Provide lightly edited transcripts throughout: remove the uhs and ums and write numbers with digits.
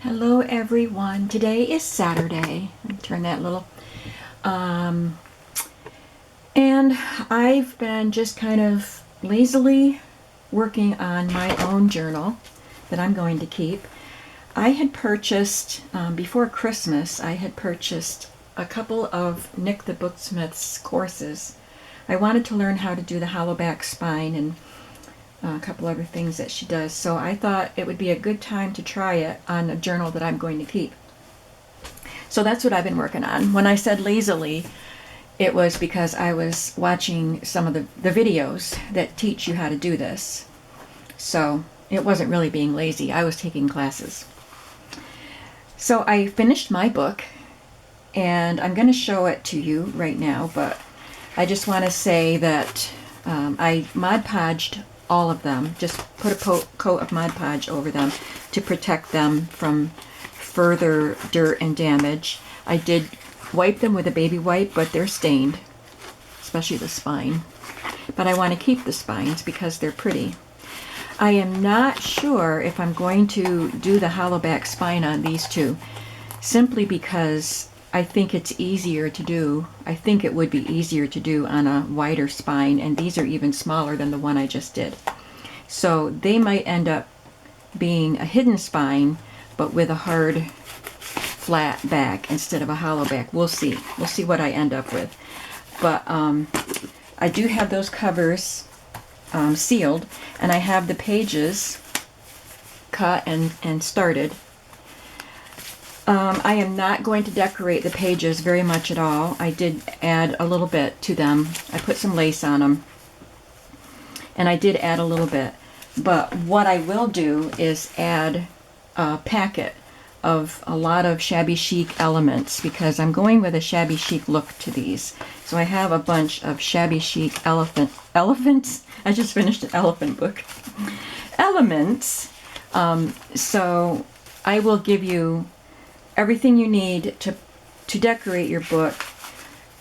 Hello everyone. Today is Saturday. Let me turn that little. And I've been just kind of lazily working on my own journal that I'm going to keep. I had purchased, before Christmas, I had purchased a couple of Nik the Booksmith's courses. I wanted to learn how to do the hollow back spine and a couple other things that she does. So I thought it would be a good time to try it on a journal that I'm going to keep. So that's what I've been working on. When I said lazily, it was because I was watching some of the videos that teach you how to do this. So it wasn't really being lazy. I was taking classes. So I finished my book, and I'm going to show it to you right now, but I just want to say that I Mod Podged all of them, just put a coat of Mod Podge over them to protect them from further dirt and damage. I did wipe them with a baby wipe, but they're stained, especially the spine. But I want to keep the spines because they're pretty. I am not sure if I'm going to do the hollow back spine on these two, simply because I think it's easier to do. I think it would be easier to do on a wider spine, and these are even smaller than the one I just did. So they might end up being a hidden spine, but with a hard, flat back instead of a hollow back. We'll see. We'll see what I end up with. But I do have those covers sealed, and I have the pages cut and started. I am not going to decorate the pages very much at all. I did add a little bit to them. I put some lace on them, and I did add a little bit. But what I will do is add a packet of a lot of Shabby Chic elements, because I'm going with a Shabby Chic look to these. So I have a bunch of Shabby Chic elephants. I just finished an elephant book. Elements. So I will give you everything you need to decorate your book,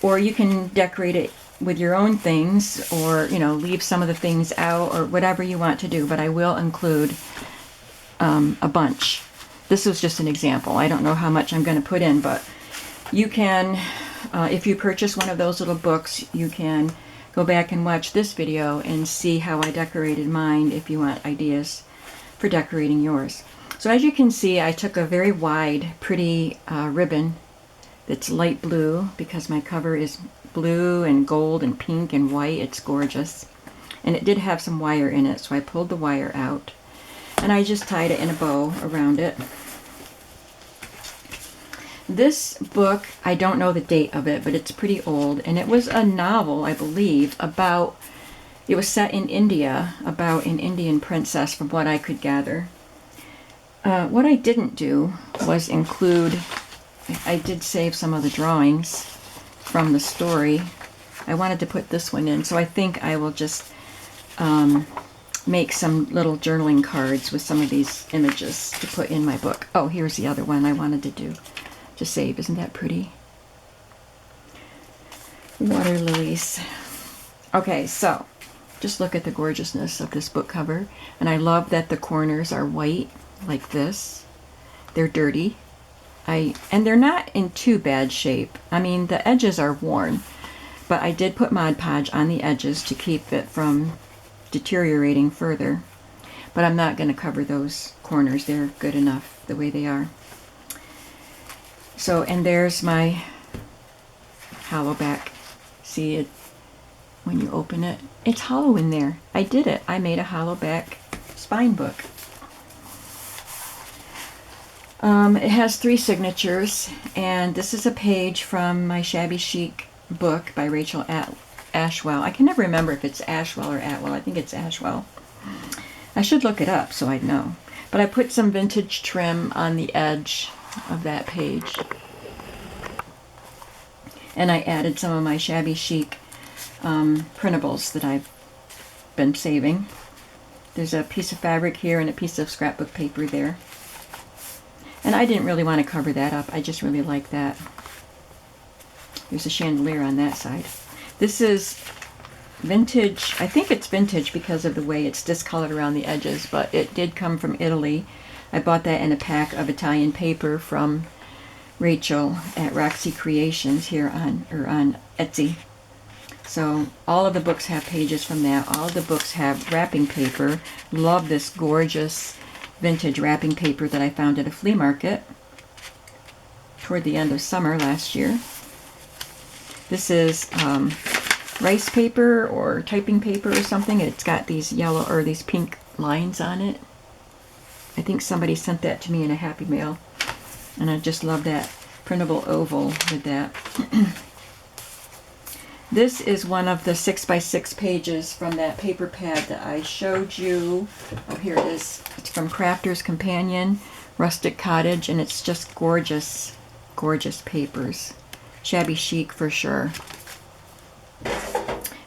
or you can decorate it with your own things, or leave some of the things out, or whatever you want to do. But I will include a bunch. This was just an example. I don't know how much I'm going to put in, but you can, if you purchase one of those little books, you can go back and watch this video and see how I decorated mine if you want ideas for decorating yours. So as you can see, I took a very wide, pretty ribbon that's light blue, because my cover is blue and gold and pink and white. It's gorgeous. And it did have some wire in it, so I pulled the wire out. And I just tied it in a bow around it. This book, I don't know the date of it, but it's pretty old. And it was a novel, I believe, about, it was set in India, about an Indian princess, from what I could gather. What I didn't do was include, I did save some of the drawings from the story. I wanted to put this one in, so I think I will just make some little journaling cards with some of these images to put in my book. Oh, here's the other one I wanted to save. Isn't that pretty? Water lilies. Okay, so just look at the gorgeousness of this book cover. And I love that the corners are white, like this. They're dirty. And they're not in too bad shape. I mean, the edges are worn, but I did put Mod Podge on the edges to keep it from deteriorating further. But I'm not going to cover those corners. They're good enough the way they are. So, and there's my hollow back. See it when you open it? It's hollow in there. I did it. I made a hollow back spine book. It has 3 signatures, and this is a page from my Shabby Chic book by Rachel Ashwell. I can never remember if it's Ashwell or Atwell. I think it's Ashwell. I should look it up so I'd know. But I put some vintage trim on the edge of that page. And I added some of my Shabby Chic printables that I've been saving. There's a piece of fabric here and a piece of scrapbook paper there. And I didn't really want to cover that up. I just really like that. There's a chandelier on that side. This is vintage. I think it's vintage because of the way it's discolored around the edges, but it did come from Italy. I bought that in a pack of Italian paper from Rachel at Roxy Creations here on Etsy. So all of the books have pages from that. All of the books have wrapping paper. Love this gorgeous vintage wrapping paper that I found at a flea market toward the end of summer last year. This is rice paper or typing paper or something. It's got these yellow or these pink lines on it. I think somebody sent that to me in a Happy Mail, and I just love that printable oval with that. This is one of the 6x6 pages from that paper pad that I showed you. Oh, here it is. It's from Crafter's Companion, Rustic Cottage, and it's just gorgeous, gorgeous papers. Shabby chic for sure.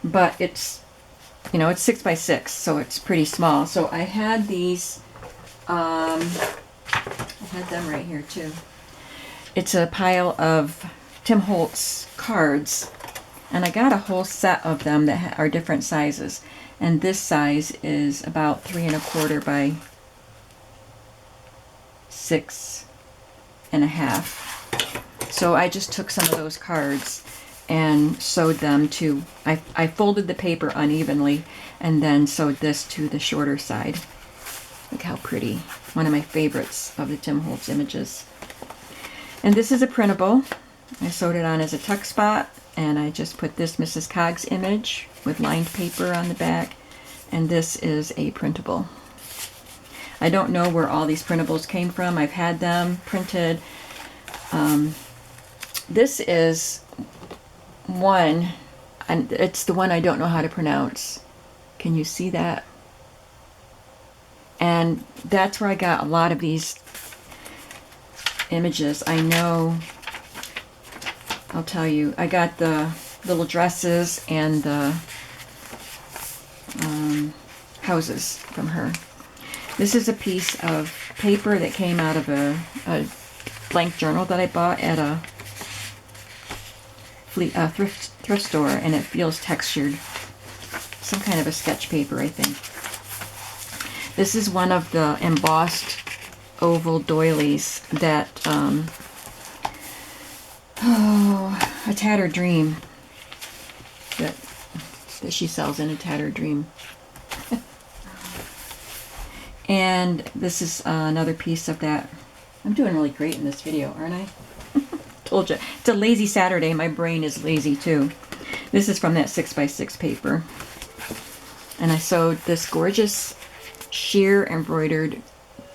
But it's, you know, it's 6x6, so it's pretty small. So I had these, I had them right here too. It's a pile of Tim Holtz cards. And I got a whole set of them that are different sizes. And this size is about 3 1/4 by 6 1/2. So I just took some of those cards and sewed them to, I folded the paper unevenly and then sewed this to the shorter side. Look how pretty. One of my favorites of the Tim Holtz images. And this is a printable. I sewed it on as a tuck spot. And I just put this Mrs. Coggs image with lined paper on the back. And this is a printable. I don't know where all these printables came from. I've had them printed. This is one, and it's the one I don't know how to pronounce. Can you see that? And that's where I got a lot of these images. I know, I'll tell you, I got the little dresses and the houses from her. This is a piece of paper that came out of a blank journal that I bought at a thrift store, and it feels textured. Some kind of a sketch paper, I think. This is one of the embossed oval doilies that, A Tattered Dream, that she sells in A Tattered Dream. And this is another piece of that. I'm doing really great in this video, aren't I? Told you. It's a lazy Saturday. My brain is lazy too. This is from that 6x6 paper. And I sewed this gorgeous sheer embroidered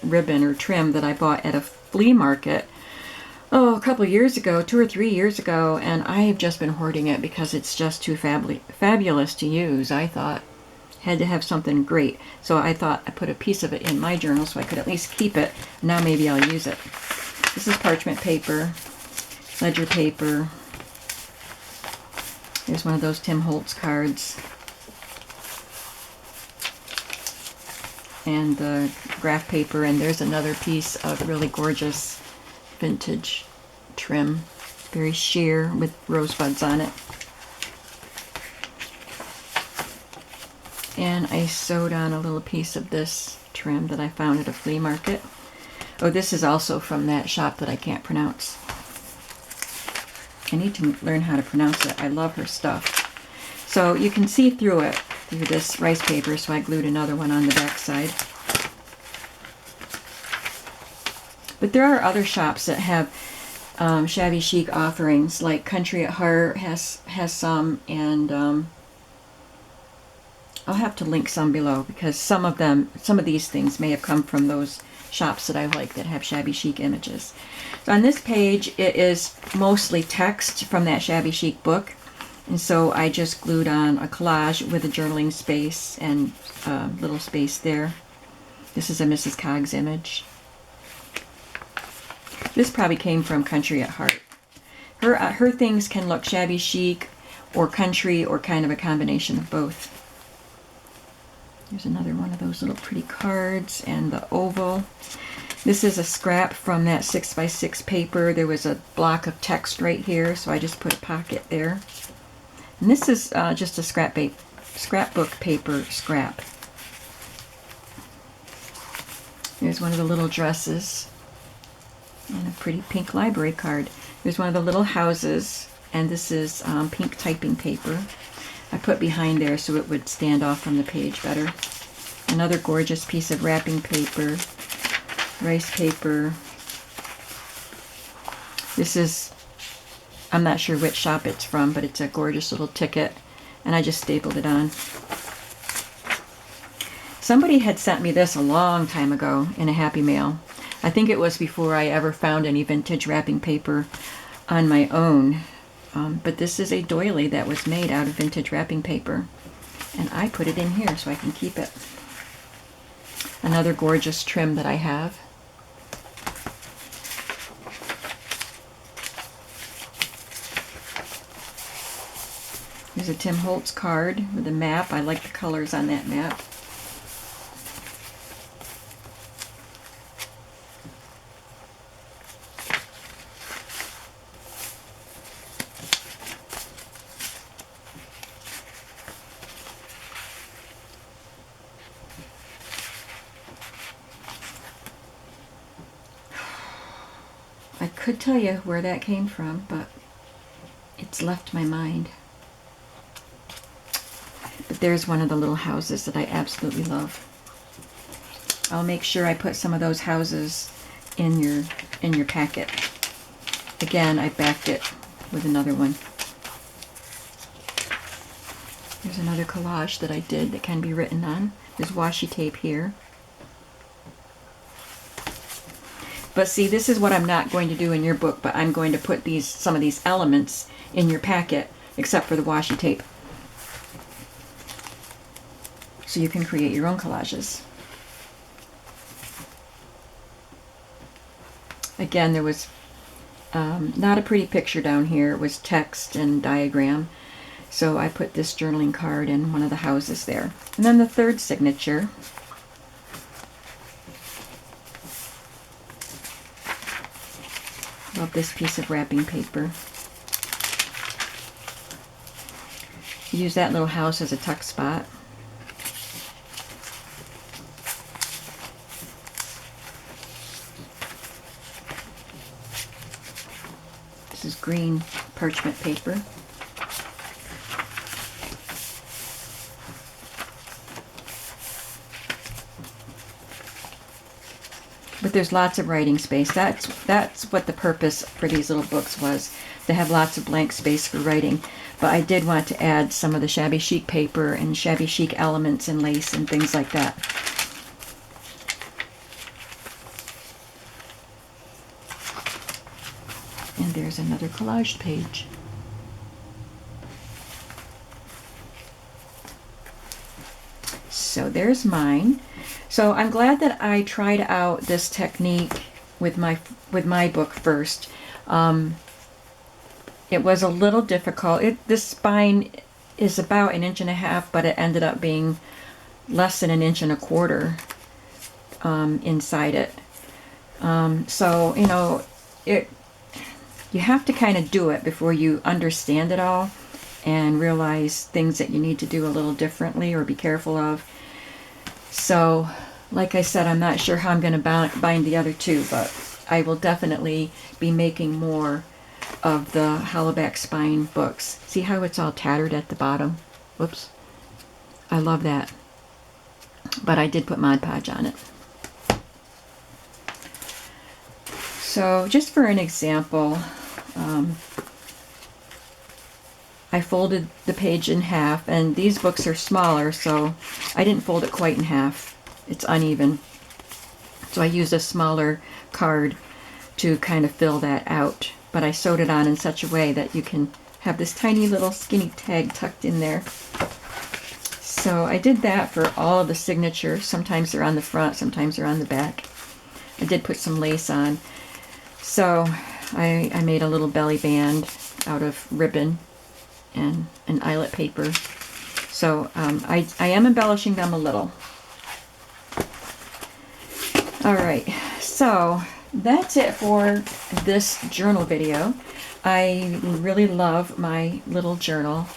ribbon or trim that I bought at a flea market, a couple years ago, 2 or 3 years ago, and I have just been hoarding it because it's just too fabulous to use. I thought had to have something great. So I thought I put a piece of it in my journal so I could at least keep it. Now maybe I'll use it. This is parchment paper, ledger paper. Here's one of those Tim Holtz cards. And the graph paper, and there's another piece of really gorgeous vintage trim. Very sheer with rosebuds on it. And I sewed on a little piece of this trim that I found at a flea market. Oh, this is also from that shop that I can't pronounce. I need to learn how to pronounce it. I love her stuff. So you can see through it, through this rice paper, so I glued another one on the back side. But there are other shops that have shabby chic offerings, like Country at Heart has some, and I'll have to link some below because some of these things may have come from those shops that I like that have shabby chic images. So on this page, it is mostly text from that shabby chic book, and so I just glued on a collage with a journaling space and a little space there. This is a Mrs. Coggs image. This probably came from Country at Heart. Her things can look shabby chic or country or kind of a combination of both. There's another one of those little pretty cards and the oval. This is a scrap from that 6x6 paper. There was a block of text right here, so I just put a pocket there. And this is just a scrapbook paper scrap. Here's one of the little dresses and a pretty pink library card. Here's one of the little houses, and this is pink typing paper. I put behind there so it would stand off from the page better. Another gorgeous piece of wrapping paper, rice paper. This is, I'm not sure which shop it's from, but it's a gorgeous little ticket, and I just stapled it on. Somebody had sent me this a long time ago in a Happy Mail. I think it was before I ever found any vintage wrapping paper on my own. But this is a doily that was made out of vintage wrapping paper, and I put it in here so I can keep it. Another gorgeous trim that I have. Here's a Tim Holtz card with a map. I like the colors on that map. I could tell you where that came from, but it's left my mind. But there's one of the little houses that I absolutely love. I'll make sure I put some of those houses in your packet. Again, I backed it with another one. There's another collage that I did that can be written on. There's washi tape here. But see, this is what I'm not going to do in your book, but I'm going to put some of these elements in your packet, except for the washi tape. So you can create your own collages. Again, there was not a pretty picture down here. It was text and diagram. So I put this journaling card in one of the houses there. And then the third signature. Love this piece of wrapping paper. Use that little house as a tuck spot. This is green parchment paper. But there's lots of writing space. That's what the purpose for these little books was, to have lots of blank space for writing. But I did want to add some of the Shabby Chic paper and Shabby Chic elements and lace and things like that. And there's another collaged page. So there's mine. So I'm glad that I tried out this technique with my book first. It was a little difficult. This spine is about 1.5 inches, but it ended up being less than 1.25 inches inside it. So you know, you have to kind of do it before you understand it all and realize things that you need to do a little differently or be careful of. So, like I said, I'm not sure how I'm going to bind the other two, but I will definitely be making more of the hollowback spine books. See how it's all tattered at the bottom? Whoops. I love that. But I did put Mod Podge on it. So, just for an example, I folded the page in half, and these books are smaller, so I didn't fold it quite in half. It's uneven. So I used a smaller card to kind of fill that out. But I sewed it on in such a way that you can have this tiny little skinny tag tucked in there. So I did that for all of the signatures. Sometimes they're on the front, sometimes they're on the back. I did put some lace on. So I made a little belly band out of ribbon and an eyelet paper. So I am embellishing them a little. Alright, so that's it for this journal video. I really love my little journal.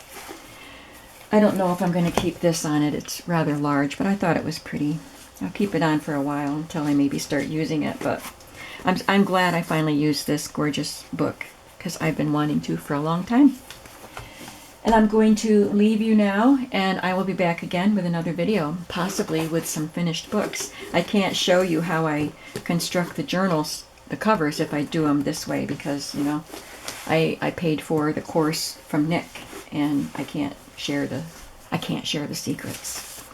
I don't know if I'm going to keep this on it. It's rather large, but I thought it was pretty. I'll keep it on for a while until I maybe start using it, but I'm glad I finally used this gorgeous book because I've been wanting to for a long time. And I'm going to leave you now, and I will be back again with another video, possibly with some finished books. I can't show you how I construct the journals, the covers, if I do them this way, because, you know, I paid for the course from Nik, and I can't share the secrets.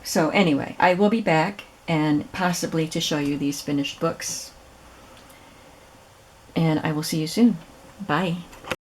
So anyway, I will be back, and possibly to show you these finished books. And I will see you soon. Bye.